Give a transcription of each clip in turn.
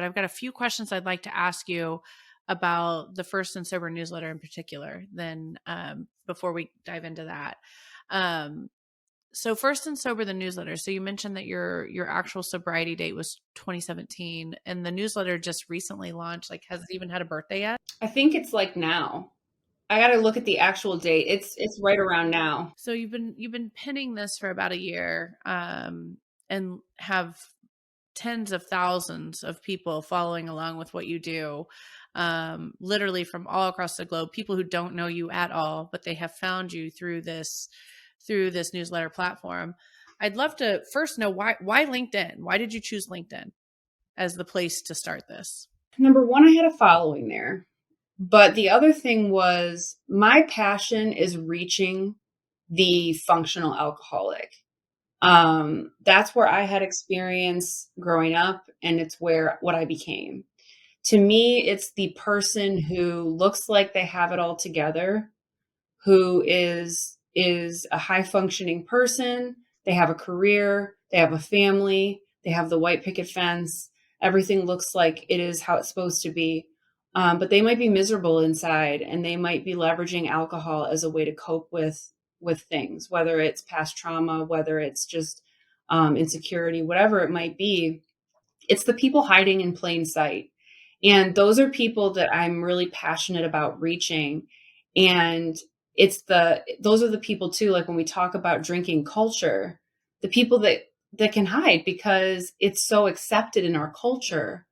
but I've got a few questions I'd like to ask you about the First and Sober newsletter in particular, then before we dive into that. So First and Sober, the newsletter. So you mentioned that your actual sobriety date was 2017, and the newsletter just recently launched. Like, has it even had a birthday yet? I think it's like now. I got to look at the actual date. It's right around now. So you've been pinning this for about a year, and have tens of thousands of people following along with what you do, literally from all across the globe, people who don't know you at all, but they have found you through this newsletter platform. I'd love to first know why LinkedIn? Why did you choose LinkedIn as the place to start this? Number one, I had a following there. But the other thing was my passion is reaching the functional alcoholic. That's where I had experience growing up, and it's where what I became. To me, it's the person who looks like they have it all together, who is a high functioning person. They have a career, they have a family, they have the white picket fence. Everything looks like it is how it's supposed to be. But they might be miserable inside, and they might be leveraging alcohol as a way to cope with things, whether it's past trauma, whether it's just insecurity, whatever it might be. It's the people hiding in plain sight. And those are people that I'm really passionate about reaching. And those are the people too, like when we talk about drinking culture, the people that can hide because it's so accepted in our culture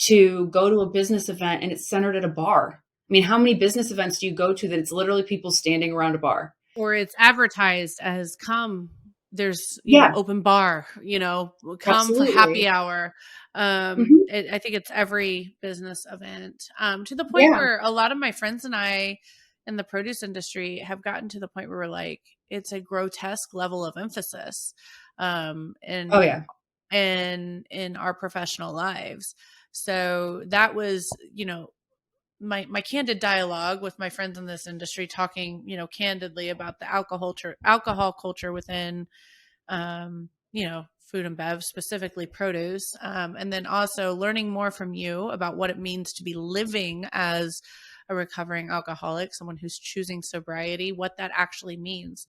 to go to a business event and it's centered at a bar. I mean, how many business events do you go to that it's literally people standing around a bar? Or it's advertised as there's, Yeah, open bar, come for happy absolutely. hour. Hmm. I think it's every business event, to the point Yeah. where a lot of my friends and I in the produce industry have gotten to the point where we're like, it's a grotesque level of emphasis, Oh, in, yeah. in our professional lives. So that was, my candid dialogue with my friends in this industry, talking, candidly about the alcohol culture within, food and bev, specifically produce. And then also learning more from you about what it means to be living as a recovering alcoholic, someone who's choosing sobriety, what that actually means.